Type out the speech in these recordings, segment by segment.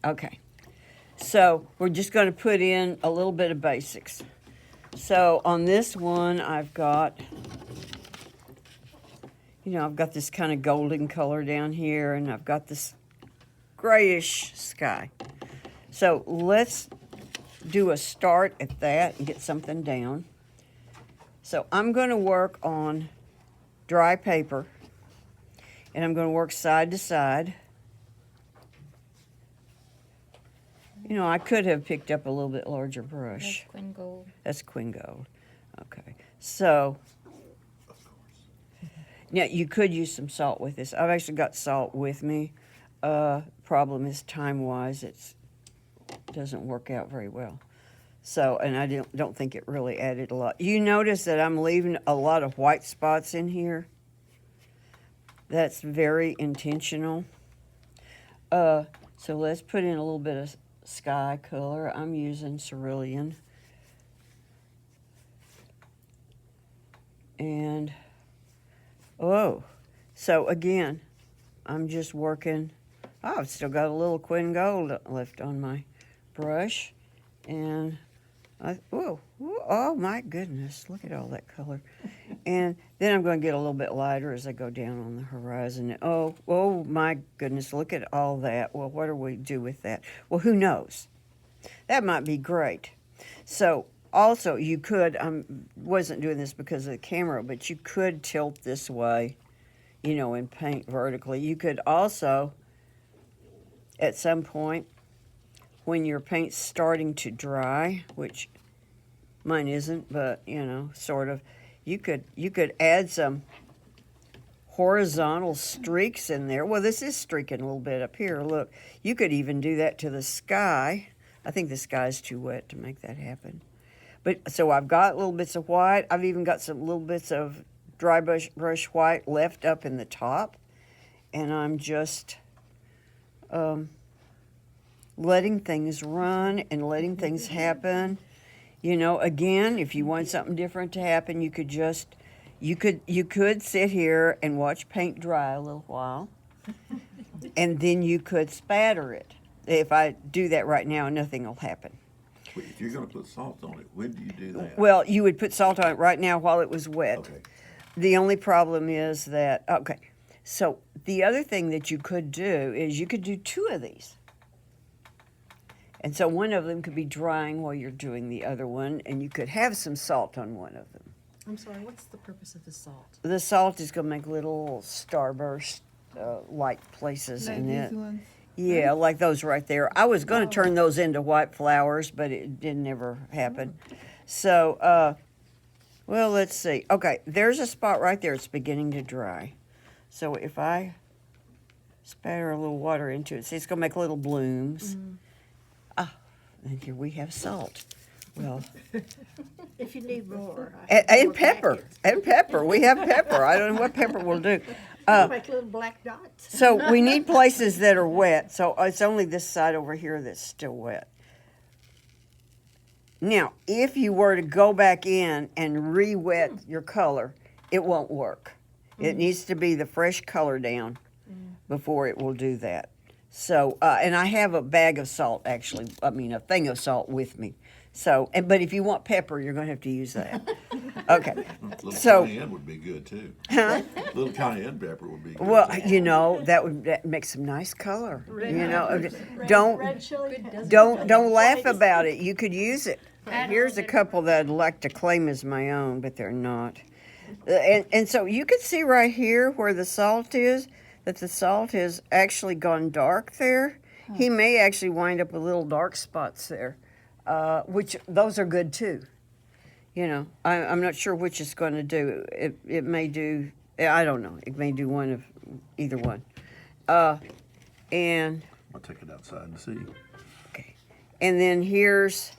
Okay. So we're just going to put in a little bit of basics. So on this one, I've got, I've got this kind of golden color down here, and I've got this grayish sky. So let's do a start at that and get something down. So I'm going to work on dry paper, and I'm going to work side to side. I could have picked up a little bit larger brush. That's Quinn Gold. That's Quinn Gold. Okay. So, now you could use some salt with this. I've actually got salt with me. Problem is time-wise, it doesn't work out very well. So, and I don't think it really added a lot. You notice that I'm leaving a lot of white spots in here. That's very intentional. So let's put in a little bit of sky color. I'm using cerulean. And, so again, I'm just working. Oh, I've still got a little Quinn Gold left on my brush. And, oh my goodness, look at all that color. And then I'm going to get a little bit lighter as I go down on the horizon. Oh my goodness, look at all that. Well, what do we do with that? Well, who knows? That might be great. So, also, you could, wasn't doing this because of the camera, but you could tilt this way, and paint vertically. You could also, at some point, when your paint's starting to dry, which mine isn't, but, sort of, you could add some horizontal streaks in there. Well, this is streaking a little bit up here. Look, you could even do that to the sky. I think the sky's too wet to make that happen. But so I've got little bits of white. I've even got some little bits of dry brush white left up in the top. And I'm just letting things run and letting things happen. Again, if you want something different to happen, you could sit here and watch paint dry a little while. And then you could spatter it. If I do that right now, nothing will happen. If you're going to put salt on it, when do you do that? Well, you would put salt on it right now while it was wet. Okay. The only problem is that, so the other thing that you could do is you could do two of these. And so one of them could be drying while you're doing the other one, and you could have some salt on one of them. I'm sorry, what's the purpose of the salt? The salt is going to make little starburst light places in it. Yeah, like those right there. I was going to turn those into white flowers, but it didn't ever happen. So, well, let's see. Okay, there's a spot right there. It's beginning to dry. So if I spatter a little water into it, see, it's going to make little blooms. And here we have salt. Well, If you need more. and pepper. And pepper. We have pepper. I don't know what pepper will do. Make little black dots. So we need places that are wet. So it's only this side over here that's still wet. Now, if you were to go back in and re-wet your color, it won't work. It needs to be the fresh color down before it will do that. So, and I have a bag of salt, actually. I mean, a thing of salt with me. So, but if you want pepper, you're going to have to use that. Okay. Little cayenne would be good too. Huh? Little cayenne pepper would be good. Well, too. that makes some nice color. Don't Red chili. don't laugh about it. You could use it. Here's a couple that I'd like to claim as my own, but they're not. And so you can see right here where the salt is, that the salt has actually gone dark there. He may actually wind up with little dark spots there, which those are good too. I'm not sure which it's going to do. It may do, I don't know. It may do one of either one. And I'll take it outside and see. okay, and then here's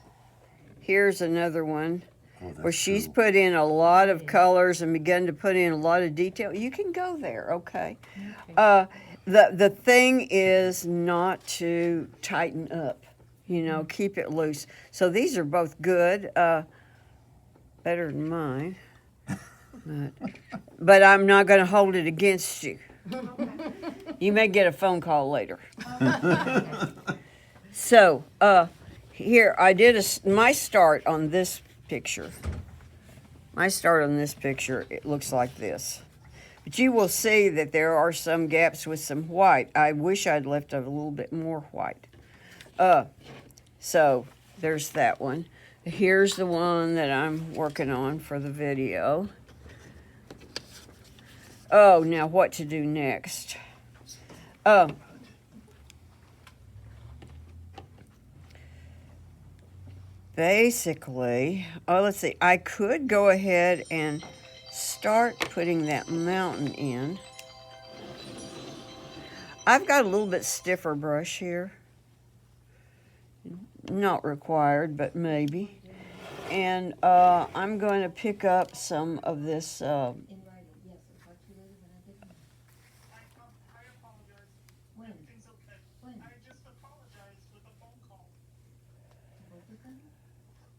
another one. Oh, that's Where she's cool. put in a lot of colors and begun to put in a lot of detail. You can go there, okay. The thing is not to tighten up, keep it loose. So these are both good, better than mine. But I'm not going to hold it against you. You may get a phone call later. So, here I did my start on this picture. My start on this picture, it looks like this. But you will see that there are some gaps with some white. I wish I'd left a little bit more white. So there's that one. Here's the one that I'm working on for the video. Oh, now what to do next? Basically, let's see. I could go ahead and start putting that mountain in. I've got a little bit stiffer brush here. Not required, but maybe. And I'm going to pick up some of this.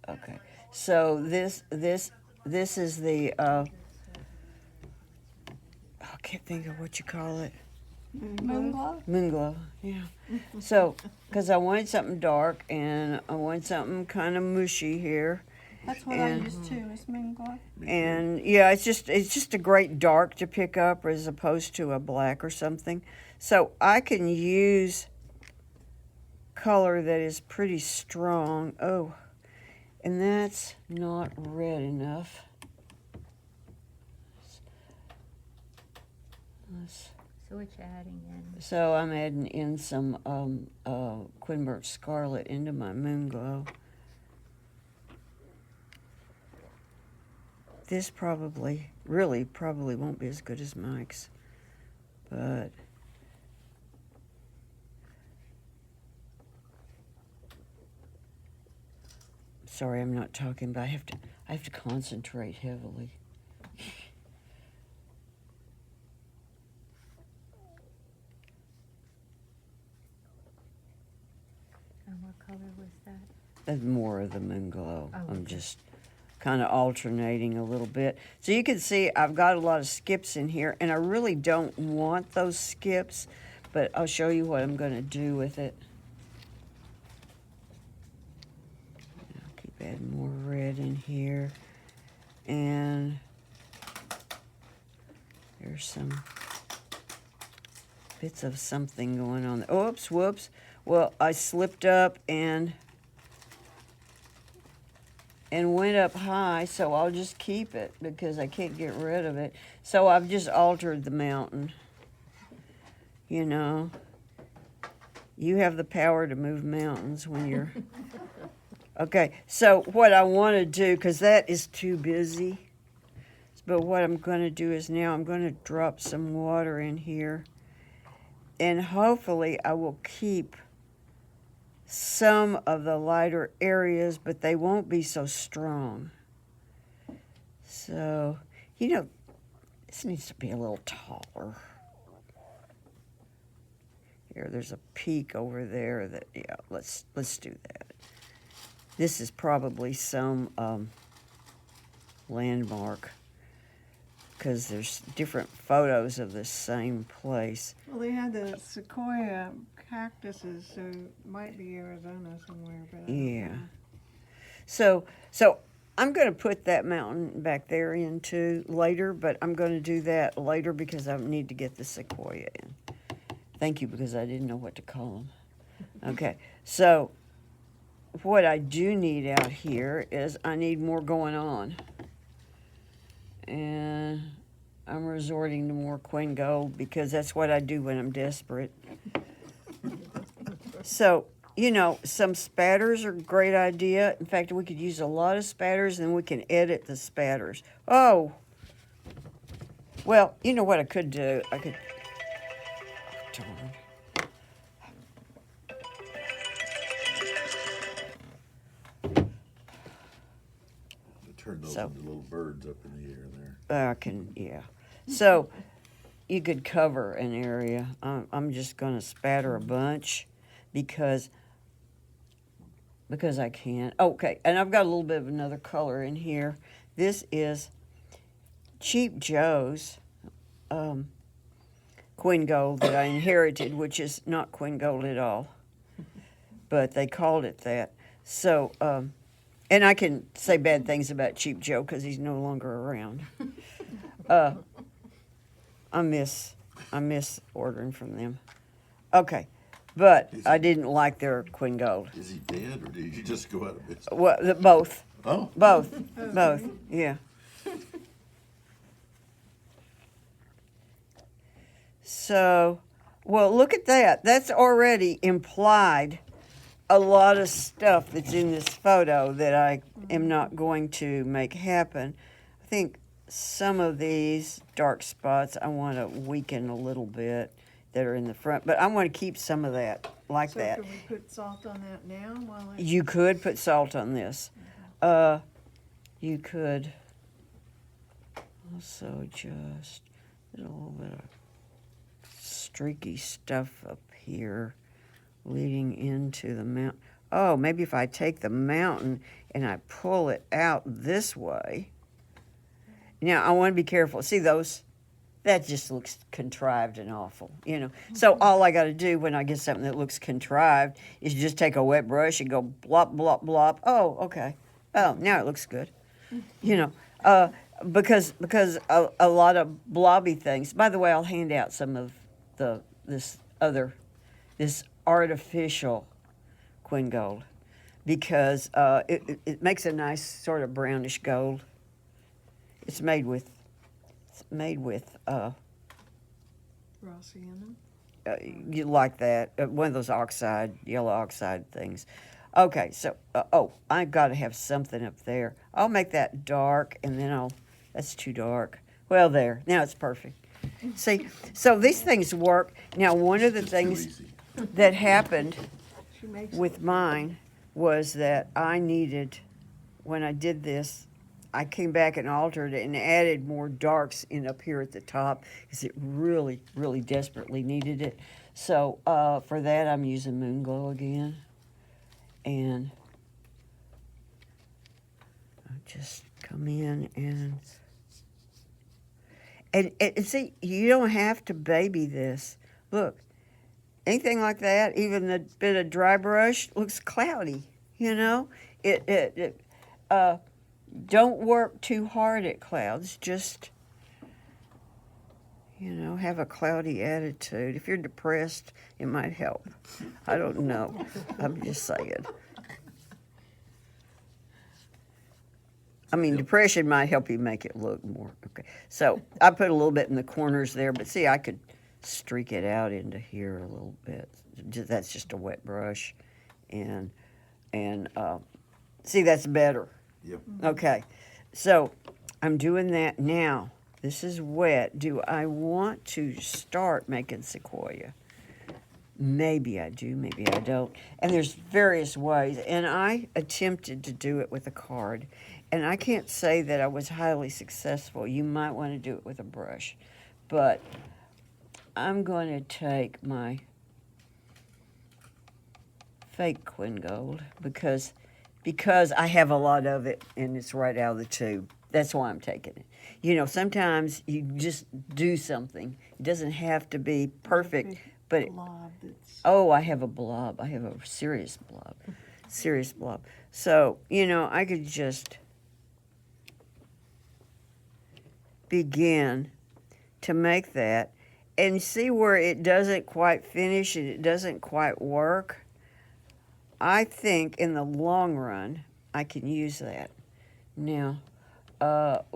Okay, so this is the I can't think of what you call it. Moonglow? Moonglow, yeah. So, because I wanted something dark and I want something kind of mushy here. That's what I use too, is Moonglow. And yeah, it's just a great dark to pick up as opposed to a black or something. So I can use color that is pretty strong. Oh, and that's not red enough. So what you adding in? So I'm adding in some Quinburch Scarlet into my Moonglow. This probably won't be as good as Mike's, but sorry, I'm not talking, but I have to concentrate heavily. And what color was that? And more of the Moonglow. Oh, I'm okay. just kind of alternating a little bit. So you can see I've got a lot of skips in here, and I really don't want those skips, but I'll show you what I'm going to do with it. I'll keep adding more red in here. And there's some bits of something going on. Oops, whoops. Well, I slipped up and went up high, so I'll just keep it because I can't get rid of it. So I've just altered the mountain. You know, you have the power to move mountains when you're... Okay, so what I want to do, because that is too busy, but what I'm going to do is now I'm going to drop some water in here, and hopefully I will keep some of the lighter areas, but they won't be so strong. So, you know, this needs to be a little taller. Here, there's a peak over there that, yeah, let's do that. This is probably some landmark because there's different photos of the same place. Well, they had the sequoia cactuses, so it might be Arizona somewhere. But I don't Yeah. know. So I'm going to put that mountain back there in too later, but I'm going to do that later because I need to get the sequoia in. Thank you, because I didn't know what to call them. Okay, so what I do need out here is I need more going on. And I'm resorting to more Quinn Gold because that's what I do when I'm desperate. So, you know, some spatters are a great idea. In fact, we could use a lot of spatters and we can edit the spatters. Oh, well, you know what I could do? I could, darn. Turn those So- into little birds up in the air there. I can, yeah. So you could cover an area. I'm just going to spatter a bunch because I can. Okay, and I've got a little bit of another color in here. This is Cheap Joe's Quinn Gold that I inherited, which is not Quinn Gold at all. but they called it that. So, and I can say bad things about Cheap Joe because he's no longer around. I miss ordering from them. Okay, but I didn't like their Queen Gold. Is he dead or did he just go out of business? Well, both, Oh, both, yeah. So, well, look at that. That's already implied a lot of stuff that's in this photo that I am not going to make happen. I think some of these dark spots I want to weaken a little bit that are in the front, but I want to keep some of that like So that. can we put salt on that now while it's? You could put salt on this. You could also just a little bit of streaky stuff up here leading into the mountain. Oh, maybe if I take the mountain and I pull it out this way. Now, I want to be careful. See those? That just looks contrived and awful, you know. So all I got to do when I get something that looks contrived is just take a wet brush and go blop, blop, blop. Oh, okay. Oh, now it looks good. You know, because a lot of blobby things. By the way, I'll hand out some of this artificial Queen Gold because it makes a nice sort of brownish gold. It's made with Raw sienna. you like that one of those yellow oxide things. Okay, so I got to have something up there. I'll make that dark, and then that's too dark. Well, there now it's perfect. See, so these things work. Now, one of the it's too things easy. that happened She makes with mine was that I needed, when I did this, I came back and altered it and added more darks in up here at the top because it really, really desperately needed it. So for that, I'm using Moon Glow again. And I just come in and see, you don't have to baby this. Look, anything like that, even the bit of dry brush looks cloudy, you know? Don't work too hard at clouds. Just, you know, have a cloudy attitude. If you're depressed, it might help. I don't know. I'm just saying. I mean, depression might help you make it look more okay. So I put a little bit in the corners there, but see, I could streak it out into here a little bit. That's just a wet brush, and see, that's better. Yep. Okay, so I'm doing that now. This is wet. Do I want to start making sequoia? Maybe I do, maybe I don't. And there's various ways. And I attempted to do it with a card. And I can't say that I was highly successful. You might want to do it with a brush. But I'm going to take my fake Queen Gold because I have a lot of it and it's right out of the tube. That's why I'm taking it. You know, sometimes you just do something. It doesn't have to be perfect, but blob that's I have a blob. I have a serious blob. Serious blob. So, you know, I could just begin to make that and see where it doesn't quite finish and it doesn't quite work. I think in the long run, I can use that. Now,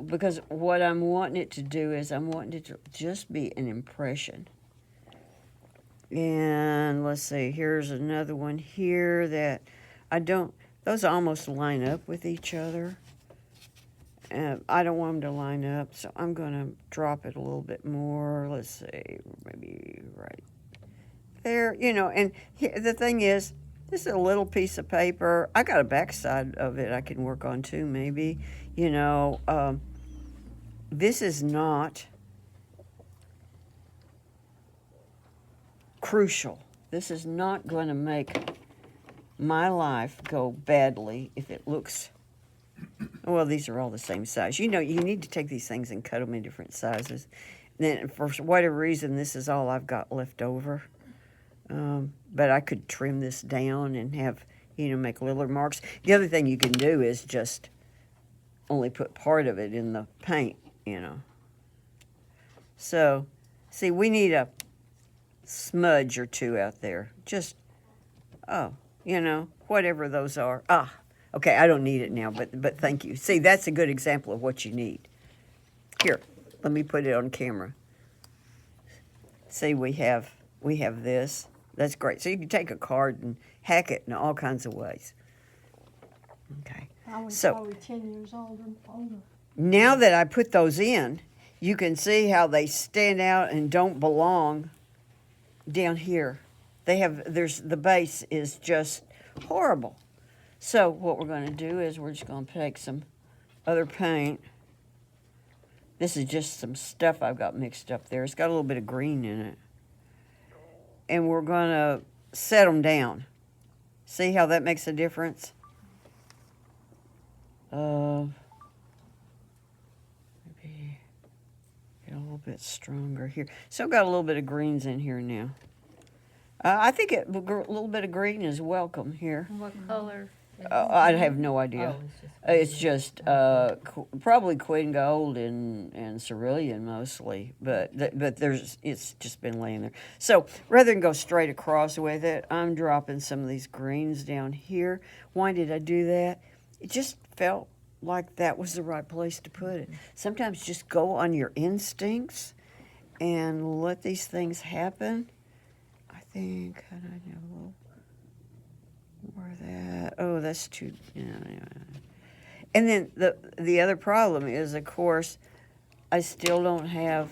because what I'm wanting it to do is I'm wanting it to just be an impression. And let's see, here's another one here that those almost line up with each other. I don't want them to line up, so I'm going to drop it a little bit more. Let's see, maybe right there, you know, and the thing is, this is a little piece of paper. I got a backside of it I can work on too, maybe. You know, this is not crucial. This is not going to make my life go badly if it looks, well, these are all the same size. You know, you need to take these things and cut them in different sizes. Then for whatever reason, this is all I've got left over. But I could trim this down and have, make littler marks. The other thing you can do is just only put part of it in the paint. So, see, we need a smudge or two out there. Just, whatever those are. Okay, I don't need it now, but thank you. See, that's a good example of what you need. Here, let me put it on camera. See, we have this. That's great. So you can take a card and hack it in all kinds of ways. Okay. I was So- probably 10 years older. Now that I put those in, you can see how they stand out and don't belong down here. The base is just horrible. So what we're going to do is we're just going to take some other paint. This is just some stuff I've got mixed up there. It's got a little bit of green in it. And we're going to set them down. See how that makes a difference? Maybe get a little bit stronger here. Still got a little bit of greens in here now. I think a little bit of green is welcome here. What color? I have no idea. Oh, It's just probably Queen Gold and Cerulean mostly, but it's just been laying there. So rather than go straight across with it, I'm dropping some of these greens down here. Why did I do that? It just felt like that was the right place to put it. Sometimes just go on your instincts and let these things happen. I think, how did I do a little more of that? Oh, that's too, And then the other problem is, of course, I still don't have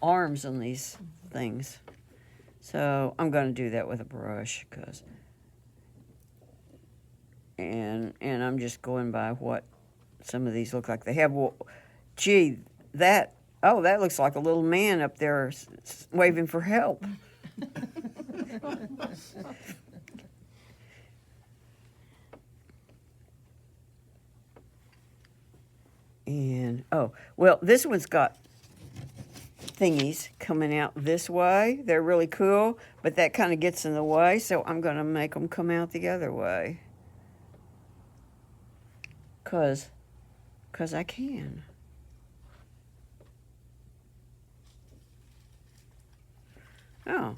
arms on these things. So I'm going to do that with a brush, and I'm just going by what some of these look like they have. Well, gee, that looks like a little man up there waving for help. And, this one's got thingies coming out this way. They're really cool, but that kind of gets in the way, so I'm going to make them come out the other way. Cause I can. Oh,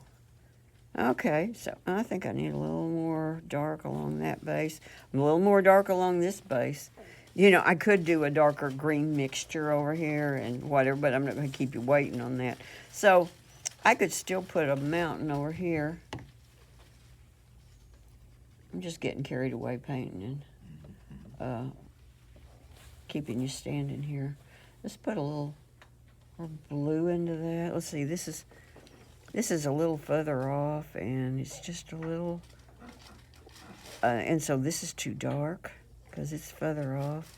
okay, so I think I need a little more dark along that base, a little more dark along this base. I could do a darker green mixture over here and whatever, but I'm not going to keep you waiting on that. So I could still put a mountain over here. I'm just getting carried away painting and keeping you standing here. Let's put a little more blue into that. Let's see, this is a little further off, and it's just a little, and so this is too dark because it's further off.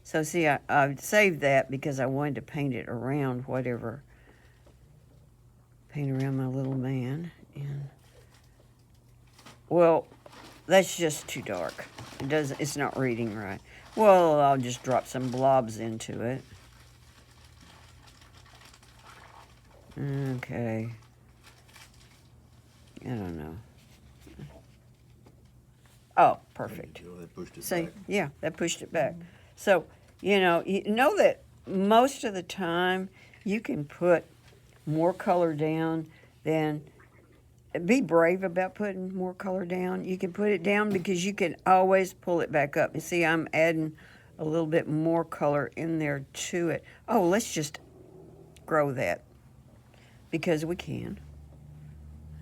So see, I saved that because I wanted to paint it around whatever, paint around my little man. And well, that's just too dark. It's not reading right. Well, I'll just drop some blobs into it. Okay. I don't know. Oh, perfect. That pushed it See, back. yeah, that pushed it back. So, you know that most of the time you can put more color down than, be brave about putting more color down. You can put it down because you can always pull it back up. You see, I'm adding a little bit more color in there to it. Oh, let's just grow that because we can.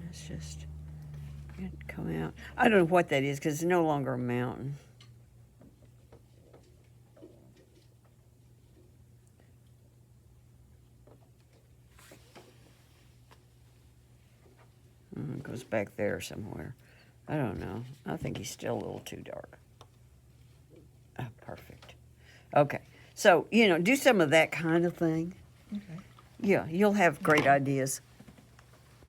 Let's just come out. I don't know what that is because it's no longer a mountain. It goes back there somewhere. I don't know. I think he's still a little too dark. Oh, perfect. Okay. So, do some of that kind of thing. Okay. Yeah, you'll have great ideas.